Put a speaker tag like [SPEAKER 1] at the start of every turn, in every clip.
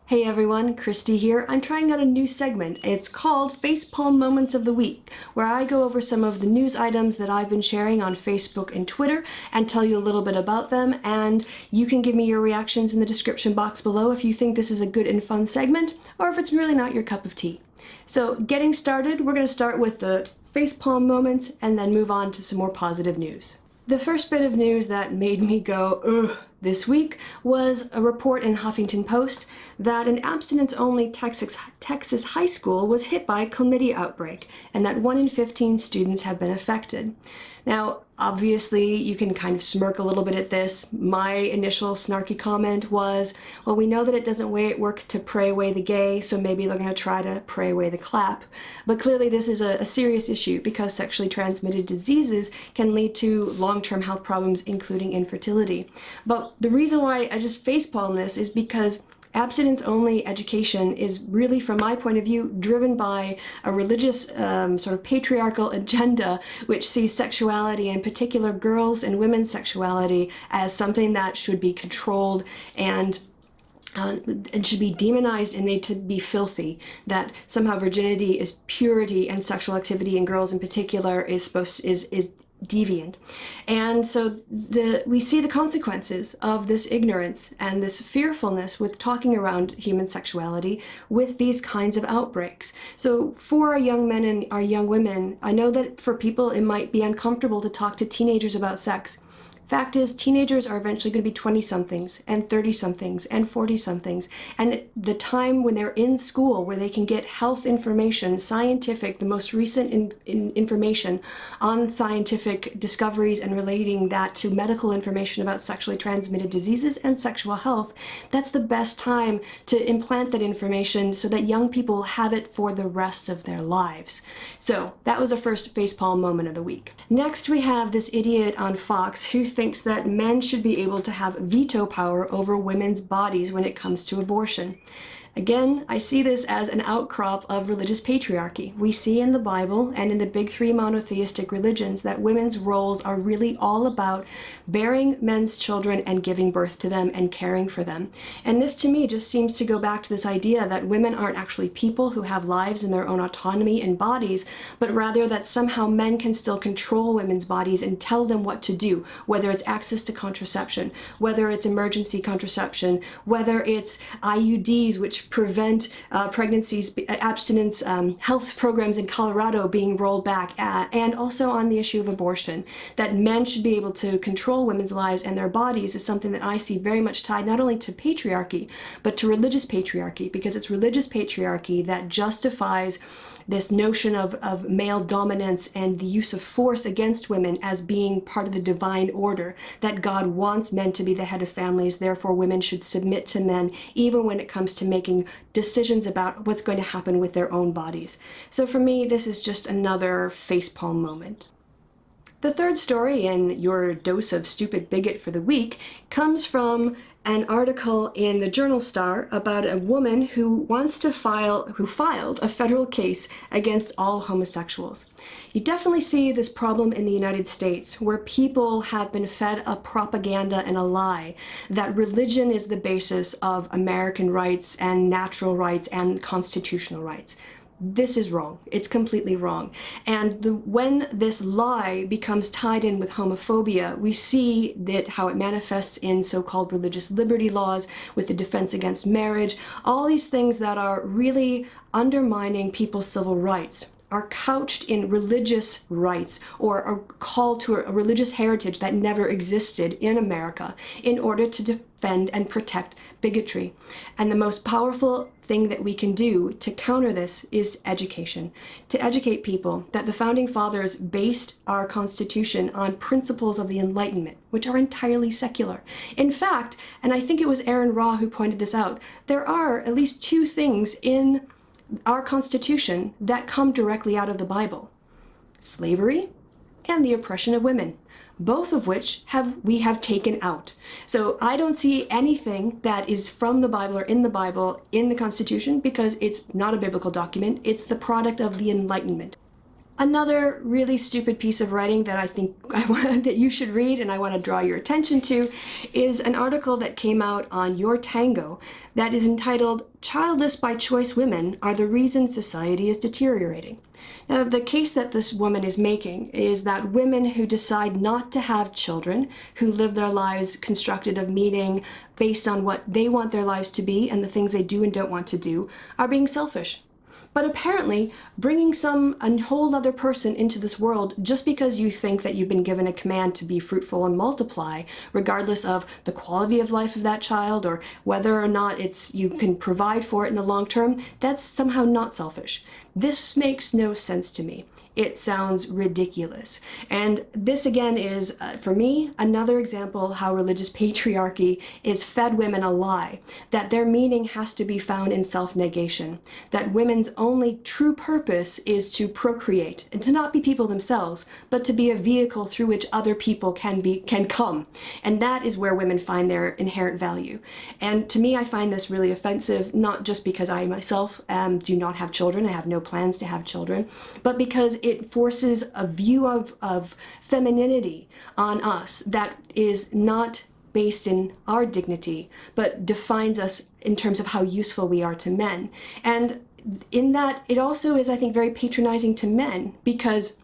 [SPEAKER 1] Hey everyone, Christy here. I'm trying out a new segment. It's called Facepalm Moments of the Week, where I go over some of the news items that I've been sharing on Facebook and Twitter and tell you a little bit about them, and you can give me your reactions in the description box below if you think this is a good and fun segment, or if it's really not your cup of tea. So getting started, we're going to start with the facepalm moments and then move on to some more positive news. The first bit of news that made me go, ugh, this week was a report in Huffington Post that an abstinence-only Texas high school was hit by a chlamydia outbreak, and that 1 in 15 students have been affected. Now, obviously, you can kind of smirk a little bit at this. My initial snarky comment was, well, we know that it doesn't work to pray away the gay, so maybe they're going to try to pray away the clap. But clearly this is a serious issue because sexually transmitted diseases can lead to long-term health problems, including infertility. But the reason why I just facepalm this is because abstinence-only education is really, from my point of view, driven by a religious sort of patriarchal agenda which sees sexuality, in particular girls' and women's sexuality, as something that should be controlled and should be demonized and made to be filthy, that somehow virginity is purity and sexual activity in girls in particular is deviant. And so we see the consequences of this ignorance and this fearfulness with talking around human sexuality with these kinds of outbreaks. So for our young men and our young women, I know that for people it might be uncomfortable to talk to teenagers about sex. Fact is, teenagers are eventually going to be 20-somethings and 30-somethings and 40-somethings, and the time when they're in school where they can get health information, scientific, the most recent information on scientific discoveries and relating that to medical information about sexually transmitted diseases and sexual health, that's the best time to implant that information so that young people have it for the rest of their lives. So that was our first facepalm moment of the week. Next we have this idiot on Fox who thinks that men should be able to have veto power over women's bodies when it comes to abortion. Again, I see this as an outcrop of religious patriarchy. We see in the Bible and in the big three monotheistic religions that women's roles are really all about bearing men's children and giving birth to them and caring for them. And this to me just seems to go back to this idea that women aren't actually people who have lives and their own autonomy and bodies, but rather that somehow men can still control women's bodies and tell them what to do, whether it's access to contraception, whether it's emergency contraception, whether it's IUDs, which prevent pregnancies, abstinence health programs in Colorado being rolled back, and also on the issue of abortion. That men should be able to control women's lives and their bodies is something that I see very much tied not only to patriarchy, but to religious patriarchy, because it's religious patriarchy that justifies this notion of male dominance and the use of force against women as being part of the divine order, that God wants men to be the head of families, therefore women should submit to men even when it comes to making decisions about what's going to happen with their own bodies. So for me, this is just another facepalm moment. The third story in your dose of stupid bigot for the week comes from an article in the Journal Star about a woman who filed a federal case against all homosexuals. You definitely see this problem in the United States, where people have been fed a propaganda and a lie that religion is the basis of American rights and natural rights and constitutional rights. This is wrong. It's completely wrong. And when this lie becomes tied in with homophobia, we see that how it manifests in so-called religious liberty laws, with the Defense Against Marriage, all these things that are really undermining people's civil rights are couched in religious rights or a call to a religious heritage that never existed in America in order to defend and protect bigotry. And the most powerful thing that we can do to counter this is education. To educate people that the Founding Fathers based our Constitution on principles of the Enlightenment, which are entirely secular. In fact, and I think it was Aaron Ra who pointed this out, there are at least two things in our Constitution that come directly out of the Bible: slavery and the oppression of women, both of which we have taken out. So I don't see anything that is from the Bible or in the Bible in the Constitution, because it's not a biblical document. It's the product of the Enlightenment. Another really stupid piece of writing that I think that you should read and I want to draw your attention to is an article that came out on Your Tango that is entitled "Childless-By-Choice Women Are the Reason Society is Deteriorating." Now, the case that this woman is making is that women who decide not to have children, who live their lives constructed of meaning based on what they want their lives to be and the things they do and don't want to do, are being selfish. But apparently, bringing a whole other person into this world just because you think that you've been given a command to be fruitful and multiply, regardless of the quality of life of that child or whether or not you can provide for it in the long term, that's somehow not selfish. This makes no sense to me. It sounds ridiculous. And this again is, for me, another example how religious patriarchy is fed women a lie, that their meaning has to be found in self-negation, that women's only true purpose is to procreate, and to not be people themselves, but to be a vehicle through which other people can come. And that is where women find their inherent value. And to me, I find this really offensive, not just because I myself do not have children, I have no plans to have children, but because it forces a view of femininity on us that is not based in our dignity, but defines us in terms of how useful we are to men. And in that, it also is, I think, very patronizing to men, because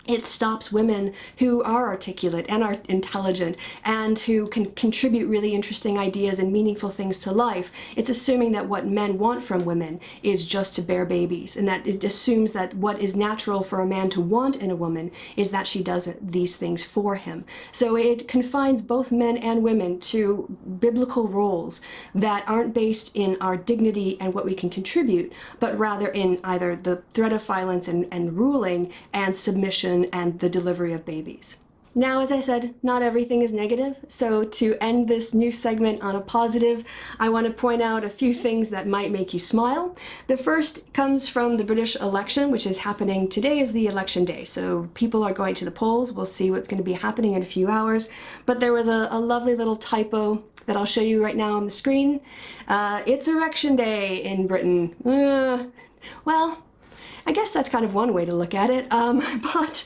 [SPEAKER 1] it stops women who are articulate and are intelligent and who can contribute really interesting ideas and meaningful things to life. It's assuming that what men want from women is just to bear babies, and that it assumes that what is natural for a man to want in a woman is that she does these things for him. So it confines both men and women to biblical roles that aren't based in our dignity and what we can contribute, but rather in either the threat of violence and ruling and submission and the delivery of babies. Now, as I said, not everything is negative, so to end this new segment on a positive, I want to point out a few things that might make you smile. The first comes from the British election, which is happening today. Is the election day, so people are going to the polls. We'll see what's going to be happening in a few hours, but there was a lovely little typo that I'll show you right now on the screen. It's Erection Day in Britain. Well, I guess that's kind of one way to look at it, but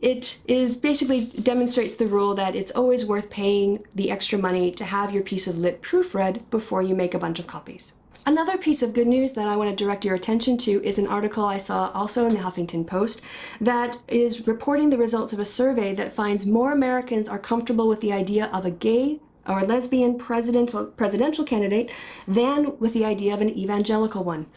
[SPEAKER 1] it basically demonstrates the rule that it's always worth paying the extra money to have your piece of lit proofread before you make a bunch of copies. Another piece of good news that I want to direct your attention to is an article I saw also in the Huffington Post that is reporting the results of a survey that finds more Americans are comfortable with the idea of a gay or lesbian presidential candidate than with the idea of an evangelical one.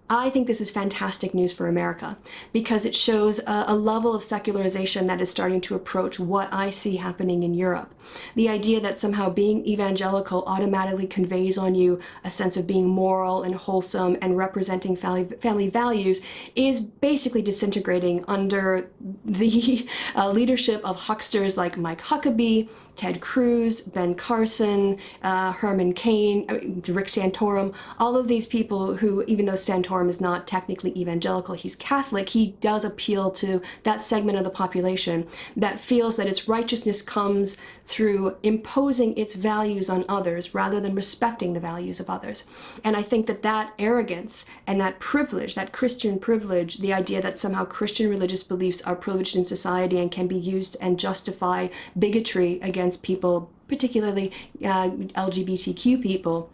[SPEAKER 1] I think this is fantastic news for America, because it shows a level of secularization that is starting to approach what I see happening in Europe. The idea that somehow being evangelical automatically conveys on you a sense of being moral and wholesome and representing family values is basically disintegrating under the leadership of hucksters like Mike Huckabee, Ted Cruz, Ben Carson, Herman Cain, Rick Santorum, all of these people who, even though Santorum is not technically evangelical, he's Catholic, he does appeal to that segment of the population that feels that its righteousness comes through imposing its values on others rather than respecting the values of others. And I think that that arrogance and that privilege, that Christian privilege, the idea that somehow Christian religious beliefs are privileged in society and can be used and justify bigotry against people, particularly LGBTQ people,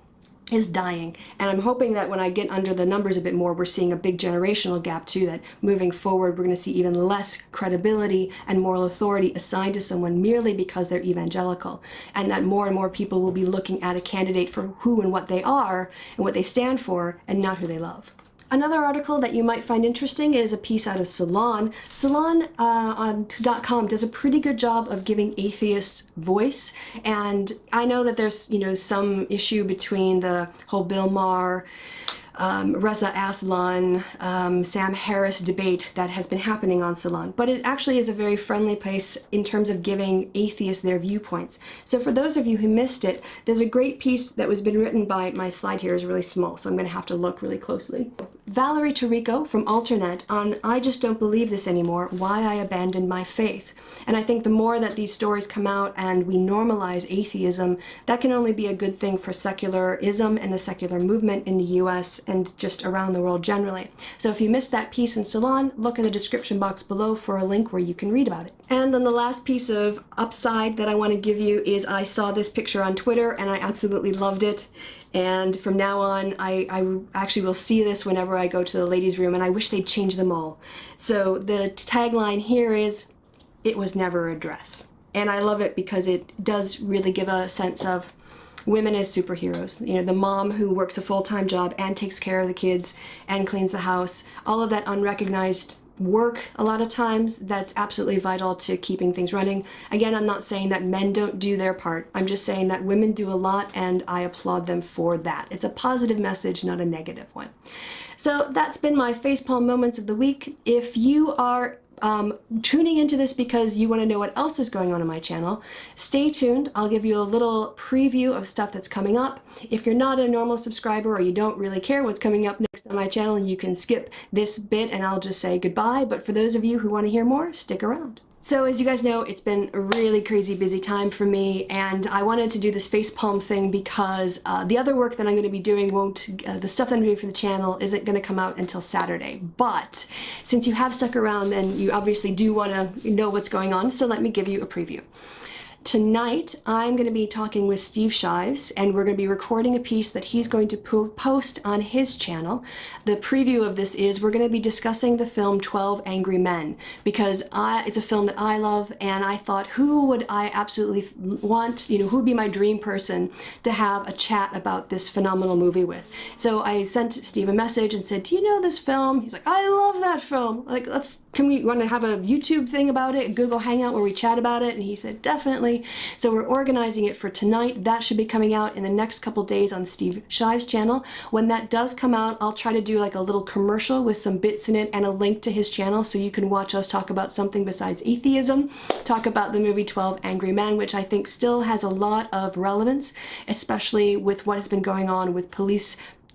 [SPEAKER 1] is dying. And I'm hoping that when I get under the numbers a bit more, we're seeing a big generational gap too, that moving forward we're going to see even less credibility and moral authority assigned to someone merely because they're evangelical, and that more and more people will be looking at a candidate for who and what they are and what they stand for, and not who they love. Another article that you might find interesting is a piece out of Salon. Salon on .com does a pretty good job of giving atheists voice, and I know that there's some issue between the whole Bill Maher, Reza Aslan, Sam Harris debate that has been happening on Salon, but it actually is a very friendly place in terms of giving atheists their viewpoints. So for those of you who missed it, there's a great piece that was been written by, my slide here is really small, so I'm going to have to look really closely. Valerie Tarico from Alternet on I Just Don't Believe This Anymore, Why I Abandoned My Faith. And I think the more that these stories come out and we normalize atheism, that can only be a good thing for secularism and the secular movement in the US and just around the world generally. So if you missed that piece in Salon, look in the description box below for a link where you can read about it. And then the last piece of upside that I want to give you is I saw this picture on Twitter and I absolutely loved it. And from now on, I actually will see this whenever I go to the ladies' room, and I wish they'd change them all. So the tagline here is, "It was never a dress." And I love it because it does really give a sense of women as superheroes. You know, the mom who works a full-time job and takes care of the kids and cleans the house, all of that unrecognized work a lot of times that's absolutely vital to keeping things running. Again, I'm not saying that men don't do their part. I'm just saying that women do a lot and I applaud them for that. It's a positive message, not a negative one. So that's been my facepalm moments of the week. If you are tuning into this because you want to know what else is going on my channel, stay tuned. I'll give you a little preview of stuff that's coming up. If you're not a normal subscriber or you don't really care what's coming up next on my channel, you can skip this bit and I'll just say goodbye. But for those of you who want to hear more, stick around. So as you guys know, it's been a really crazy busy time for me, and I wanted to do this facepalm thing because the other work that I'm going to be doing the stuff that I'm doing for the channel isn't going to come out until Saturday. But since you have stuck around, then you obviously do want to know what's going on, so let me give you a preview. Tonight, I'm going to be talking with Steve Shives, and we're going to be recording a piece that he's going to post on his channel. The preview of this is we're going to be discussing the film 12 Angry Men, because it's a film that I love, and I thought, who would I absolutely want, who would be my dream person to have a chat about this phenomenal movie with? So I sent Steve a message and said, do you know this film? He's like, I love that film. Like, can we want to have a YouTube thing about it, a Google Hangout where we chat about it? And he said, definitely. So we're organizing it for tonight. That should be coming out in the next couple days on Steve Shives' channel. When that does come out, I'll try to do like a little commercial with some bits in it and a link to his channel so you can watch us talk about something besides atheism, talk about the movie 12 Angry Men, which I think still has a lot of relevance, especially with what has been going on with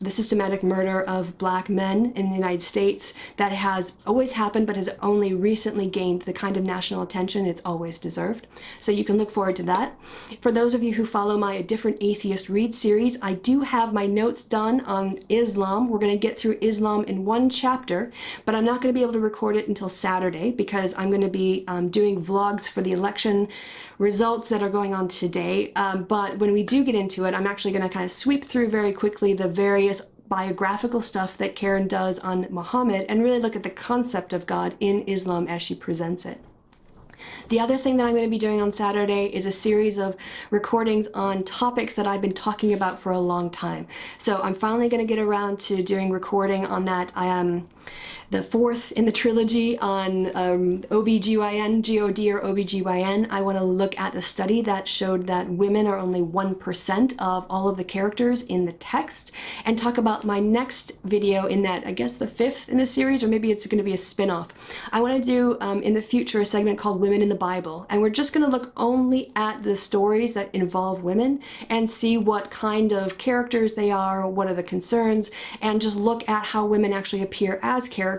[SPEAKER 1] the systematic murder of black men in the United States that has always happened but has only recently gained the kind of national attention it's always deserved. So you can look forward to that. For those of you who follow my A Different Atheist Read series, I do have my notes done on Islam. We're going to get through Islam in one chapter, but I'm not going to be able to record it until Saturday because I'm going to be doing vlogs for the election results that are going on today. But when we do get into it, I'm actually going to kind of sweep through very quickly the various biographical stuff that Karen does on Muhammad and really look at the concept of God in Islam as she presents it. The other thing that I'm going to be doing on Saturday is a series of recordings on topics that I've been talking about for a long time. So I'm finally going to get around to doing recording on that. I am the fourth in the trilogy on OBGYN, G-O-D or OBGYN. I want to look at the study that showed that women are only 1% of all of the characters in the text, and talk about my next video in that, I guess the fifth in the series, or maybe it's going to be a spin-off. I want to do in the future a segment called Women in the Bible, and we're just going to look only at the stories that involve women and see what kind of characters they are, what are the concerns, and just look at how women actually appear as characters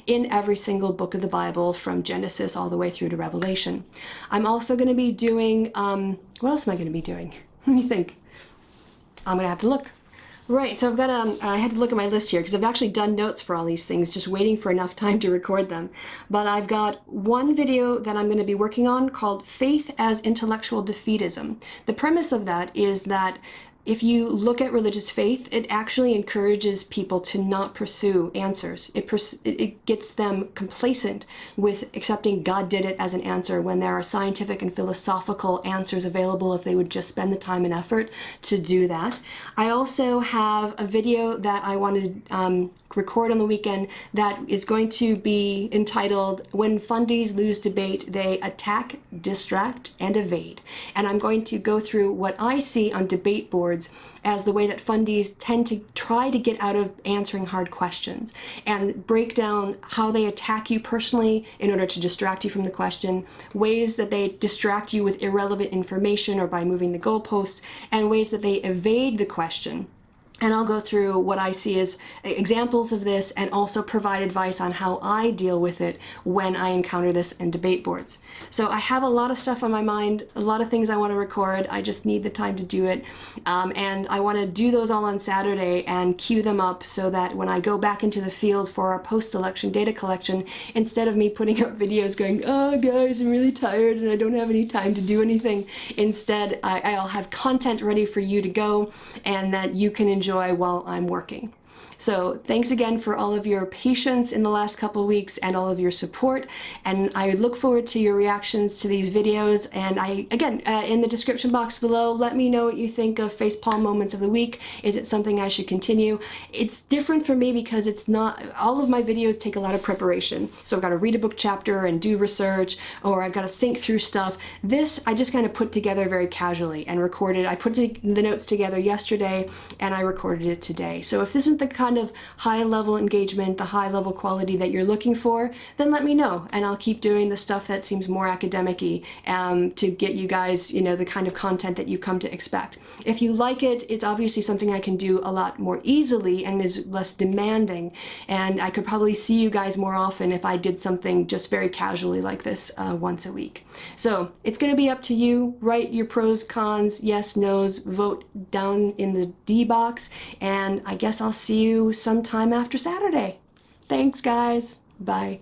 [SPEAKER 1] in every single book of the Bible from Genesis all the way through to Revelation. I'm also going to be doing, what else am I going to be doing? Let me think. I'm going to have to look. Right, so I've got, I had to look at my list here because I've actually done notes for all these things, just waiting for enough time to record them. But I've got one video that I'm going to be working on called Faith as Intellectual Defeatism. The premise of that is that if you look at religious faith, it actually encourages people to not pursue answers. It gets them complacent with accepting God did it as an answer when there are scientific and philosophical answers available if they would just spend the time and effort to do that. I also have a video that I wanted to record on the weekend that is going to be entitled When Fundies Lose Debate, They Attack, Distract, and Evade. And I'm going to go through what I see on debate boards as the way that fundies tend to try to get out of answering hard questions and break down how they attack you personally in order to distract you from the question, ways that they distract you with irrelevant information or by moving the goalposts, and ways that they evade the question And I'll go through what I see as examples of this and also provide advice on how I deal with it when I encounter this in debate boards. So I have a lot of stuff on my mind, a lot of things I want to record. I just need the time to do it. And I want to do those all on Saturday and queue them up so that when I go back into the field for our post-election data collection, instead of me putting up videos going, oh guys, I'm really tired and I don't have any time to do anything, instead I'll have content ready for you to go and that you can enjoy while I'm working. So thanks again for all of your patience in the last couple weeks and all of your support, and I look forward to your reactions to these videos. And again, in the description box below, let me know what you think of Facepalm Moments of the Week. Is it something I should continue? It's different for me because it's not, all of my videos take a lot of preparation. So I've got to read a book chapter and do research, or I've got to think through stuff. This, I just kind of put together very casually and recorded. I put the notes together yesterday and I recorded it today. So if this isn't the kind of high level engagement, the high level quality that you're looking for, then let me know and I'll keep doing the stuff that seems more academic-y to get you guys, you know, the kind of content that you've come to expect. If you like it, it's obviously something I can do a lot more easily and is less demanding, and I could probably see you guys more often if I did something just very casually like this once a week. So it's going to be up to you. Write your pros, cons, yes, no's, vote down in the D box, and I guess I'll see you sometime after Saturday. Thanks, guys. Bye.